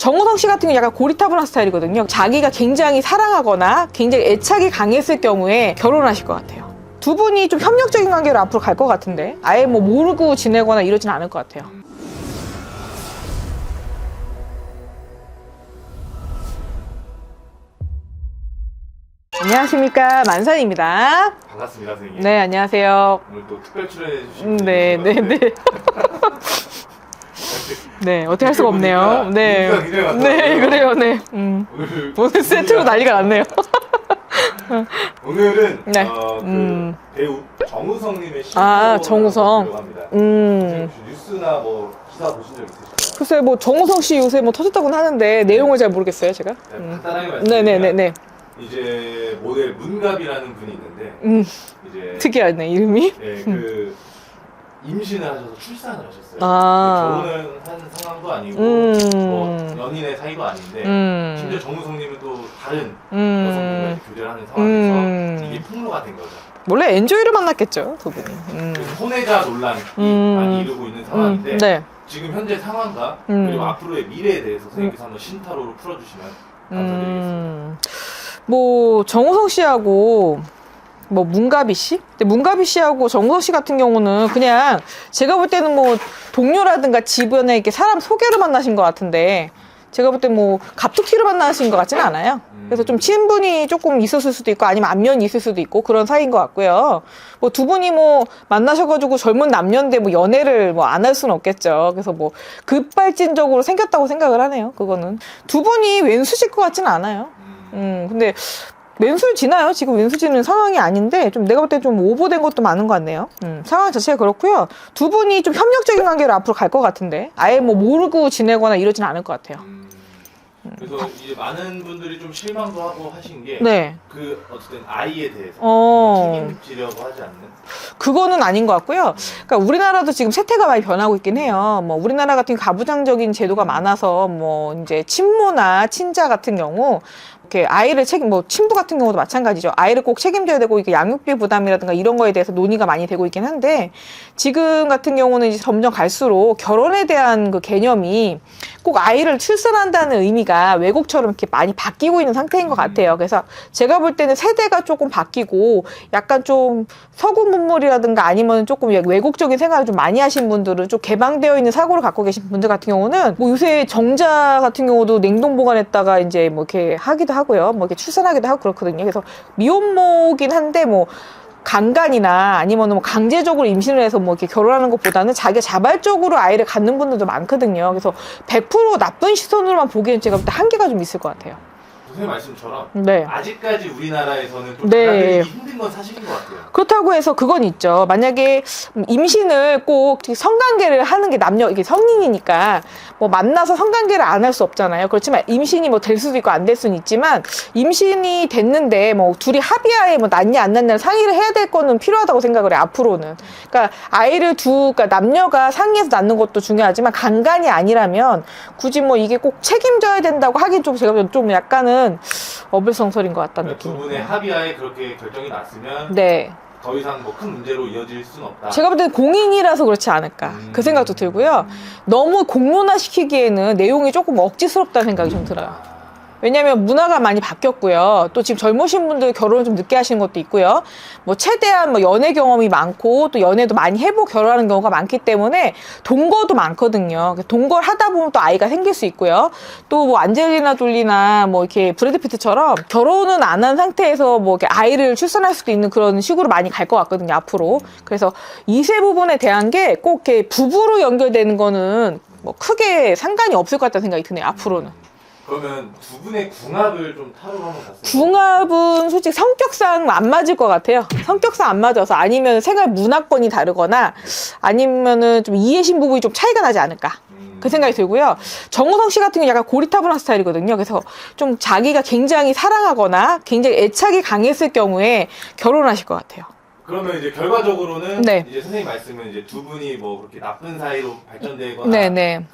정우성 씨 같은 경우는 약간 고리타분한 스타일이거든요. 자기가 굉장히 사랑하거나 굉장히 애착이 강했을 경우에 결혼하실 것 같아요. 두 분이 좀 협력적인 관계로 앞으로 갈 것 같은데 아예 뭐 모르고 지내거나 이러진 않을 것 같아요. 안녕하십니까, 만산입니다. 반갑습니다, 선생님. 네, 안녕하세요. 오늘 또 특별 출연해 주신 네. 네, 어떻게 할 수가 없네요. 네, 네, 그래요, 네. 오늘 세트로 난리가 났네요. 오늘은 네. 배우 정우성님의 아, 신곡을 정우성. 들어갑니다. 선생님 혹시 뉴스나 뭐 기사 보신 적 있으실까요? 글쎄, 뭐 정우성 씨 요새 뭐 터졌다고는 하는데 내용을 잘 모르겠어요, 제가. 간단하게 말씀드리면 네네네. 이제 모델 문갑이라는 분이 있는데 이제 특이하네, 이름이. 네, 그 임신을 하셔서 출산을 하셨어요. 아. 결혼을 한 상황도 아니고 뭐 연인의 사이도 아닌데 심지어 정우성님은 또 다른 여성분과 교제를 하는 상황에서 이게 폭로가 된 거죠. 원래 엔조이를 만났겠죠, 두 분이. 그래서 혼외자 논란이 많이 이루고 있는 상황인데 네. 지금 현재 상황과 그리고 앞으로의 미래에 대해서 선생님께서 한번 신타로로 풀어주시면 감사드리겠습니다. 뭐 정우성 씨하고 뭐 문가비 씨? 근데 문가비 씨하고 정우성 씨 같은 경우는 그냥 제가 볼 때는 뭐 동료라든가 주변에 이렇게 사람 소개로 만나신 것 같은데 제가 볼 때 뭐 갑툭튀로 만나신 것 같지는 않아요. 그래서 좀 친분이 조금 있었을 수도 있고 아니면 안면이 있을 수도 있고 그런 사이인 것 같고요. 뭐 두 분이 뭐 만나셔가지고 젊은 남녀인데 뭐 연애를 뭐 안 할 수는 없겠죠. 그래서 뭐 급발진적으로 생겼다고 생각을 하네요. 그거는 두 분이 왼수실 것 같지는 않아요. 근데 왼수 지나요. 지금 왼수 지는 상황이 아닌데 좀 내가 볼 때 좀 오버된 것도 많은 것 같네요. 상황 자체가 그렇고요. 두 분이 좀 협력적인 관계로 앞으로 갈 것 같은데 아예 뭐 모르고 지내거나 이러진 않을 것 같아요. 그래서 이제 많은 분들이 좀 실망도 하고 하신 게 네. 그 어쨌든 아이에 대해서 책임지려고 하지 않는 그거는 아닌 것 같고요. 그러니까 우리나라도 지금 세태가 많이 변하고 있긴 해요. 뭐 우리나라 같은 가부장적인 제도가 많아서 뭐 이제 친모나 친자 같은 경우 이렇게 아이를 뭐 친부 같은 경우도 마찬가지죠. 아이를 꼭 책임져야 되고 이게 양육비 부담이라든가 이런 거에 대해서 논의가 많이 되고 있긴 한데 지금 같은 경우는 이제 점점 갈수록 결혼에 대한 그 개념이 꼭 아이를 출산한다는 의미가 외국처럼 이렇게 많이 바뀌고 있는 상태인 것 같아요. 그래서 제가 볼 때는 세대가 조금 바뀌고 약간 좀 서구 문물이라든가 아니면 조금 외국적인 생각을 좀 많이 하신 분들은 좀 개방되어 있는 사고를 갖고 계신 분들 같은 경우는 뭐 요새 정자 같은 경우도 냉동 보관했다가 이제 뭐 이렇게 하기도 하고요. 뭐 이렇게 출산하기도 하고 그렇거든요. 그래서 미혼모긴 한데 뭐 강간이나 아니면 뭐 강제적으로 임신을 해서 뭐 이렇게 결혼하는 것보다는 자기가 자발적으로 아이를 갖는 분들도 많거든요. 그래서 100% 나쁜 시선으로만 보기엔 제가 볼 때 한계가 좀 있을 것 같아요. 선생님 말씀처럼 네. 아직까지 우리나라에서는 좀 네. 받아들이기 힘든 건 사실인 것 같아요. 그렇다고 해서 그건 있죠. 만약에 임신을 꼭 성관계를 하는 게 남녀, 이게 성인이니까 뭐 만나서 성관계를 안 할 수 없잖아요. 그렇지만 임신이 뭐 될 수도 있고 안 될 수는 있지만 임신이 됐는데 뭐 둘이 합의하에 뭐 낫냐 안 낫냐 상의를 해야 될 거는 필요하다고 생각을 해요. 앞으로는. 그러니까 아이를 그러니까 남녀가 상의해서 낳는 것도 중요하지만 강간이 아니라면 굳이 뭐 이게 꼭 책임져야 된다고 하긴 좀 제가 좀 약간은 어불성설인 것 같다는 그러니까 두 느낌. 분의 합의하에 그렇게 결정이 났으면 네. 더 이상 뭐 큰 문제로 이어질 수는 없다. 제가 볼 때는 공인이라서 그렇지 않을까 그 생각도 들고요. 너무 공론화시키기에는 내용이 조금 억지스럽다는 생각이 좀 들어요. 왜냐하면 문화가 많이 바뀌었고요. 또 지금 젊으신 분들 결혼을 좀 늦게 하시는 것도 있고요. 뭐 최대한 뭐 연애 경험이 많고 또 연애도 많이 해보고 결혼하는 경우가 많기 때문에 동거도 많거든요. 동거를 하다 보면 또 아이가 생길 수 있고요. 또 뭐 안젤리나 졸리나 뭐 이렇게 브래드 피트처럼 결혼은 안 한 상태에서 뭐 이렇게 아이를 출산할 수도 있는 그런 식으로 많이 갈 것 같거든요. 앞으로. 그래서 이세 부분에 대한 게 꼭 이렇게 부부로 연결되는 거는 뭐 크게 상관이 없을 것 같다는 생각이 드네요. 앞으로는. 그러면 두 분의 궁합을 좀 타로로 한번 봤어요. 궁합은 솔직히 성격상 안 맞을 것 같아요. 성격상 안 맞아서 아니면 생활 문화권이 다르거나 아니면은 좀 이해심 부분이 좀 차이가 나지 않을까. 그 생각이 들고요. 정우성 씨 같은 경우는 약간 고리타분한 스타일이거든요. 그래서 좀 자기가 굉장히 사랑하거나 굉장히 애착이 강했을 경우에 결혼하실 것 같아요. 그러면 이제 결과적으로는 네. 이제 선생님 말씀은 이제 두 분이 뭐 그렇게 나쁜 사이로 발전되거나 네네.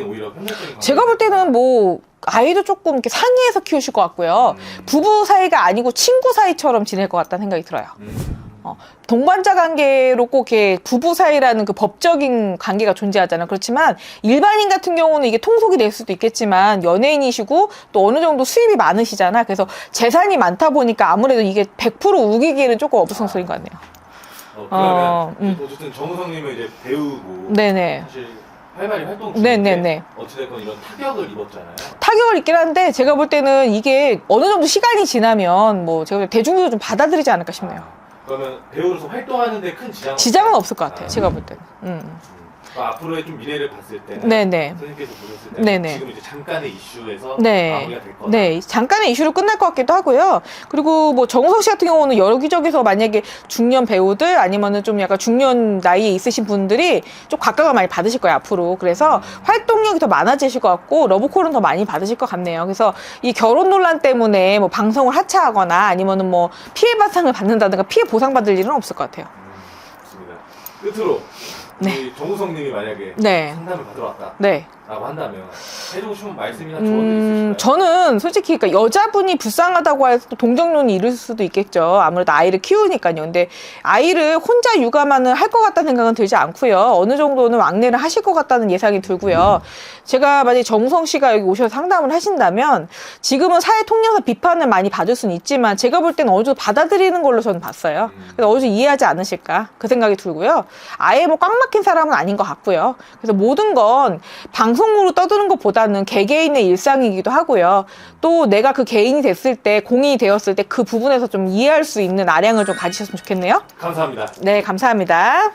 오히려 협력적인 제가 볼 때는 뭐 아이도 조금 이렇게 상의해서 키우실 것 같고요. 부부 사이가 아니고 친구 사이처럼 지낼 것 같다는 생각이 들어요. 동반자 관계로 꼭 이렇게 부부 사이라는 그 법적인 관계가 존재하잖아요. 그렇지만 일반인 같은 경우는 이게 통속이 될 수도 있겠지만 연예인이시고 또 어느 정도 수입이 많으시잖아. 그래서 재산이 많다 보니까 아무래도 이게 100% 우기기에는 조금 어불성설인 것 같네요. 그러면 어쨌든 정우성님은 이제 배우고 네네. 사실 활발히 활동 중인데 네네네. 어찌됐건 이런 타격을 입었잖아요. 타격을 입긴 한데 제가 볼 때는 이게 어느 정도 시간이 지나면 뭐 제가 볼 때 대중들도 좀 받아들이지 않을까 싶네요. 그러면 배우로서 활동하는데 큰 지장은 없을 것 같아요. 제가 볼 때는. 그러니까 앞으로의 좀 미래를 봤을 때는 네네. 선생님께서 보셨을 때는 네네. 지금 이제 잠깐의 이슈에서 네. 마무리가 될 거다. 네. 잠깐의 이슈로 끝날 것 같기도 하고요. 그리고 뭐 정우성 씨 같은 경우는 여기저기서 만약에 중년 배우들 아니면은 좀 약간 중년 나이에 있으신 분들이 좀 각광을 많이 받으실 거예요, 앞으로. 그래서 활동력이 더 많아지실 것 같고 러브콜은 더 많이 받으실 것 같네요. 그래서 이 결혼 논란 때문에 뭐 방송을 하차하거나 아니면은 뭐 피해 바상을 받는다든가 피해 보상 받을 일은 없을 것 같아요. 좋습니다. 끝으로 네. 우리 정우성님이 만약에 네. 상담을 받으러 왔다. 네. 라고 한다면 해주고 싶은 말씀이나 조언들이 있으실까요? 저는 솔직히 그러니까 여자분이 불쌍하다고 해서 또 동정론이 이를 수도 있겠죠. 아무래도 아이를 키우니까요. 근데 아이를 혼자 육아만은 할 것 같다는 생각은 들지 않고요. 어느 정도는 왕래를 하실 것 같다는 예상이 들고요. 제가 만약에 정우성 씨가 여기 오셔서 상담을 하신다면 지금은 사회 통념상 비판을 많이 받을 수는 있지만 제가 볼 때는 어느 정도 받아들이는 걸로 저는 봤어요. 그래서 어느 정도 이해하지 않으실까 그 생각이 들고요. 아예 뭐 꽉 막힌 사람은 아닌 것 같고요. 그래서 모든 건 방송으로 떠드는 것보다는 개개인의 일상이기도 하고요. 또 내가 그 개인이 됐을 때, 공인이 되었을 때 그 부분에서 좀 이해할 수 있는 아량을 좀 가지셨으면 좋겠네요. 감사합니다. 네, 감사합니다.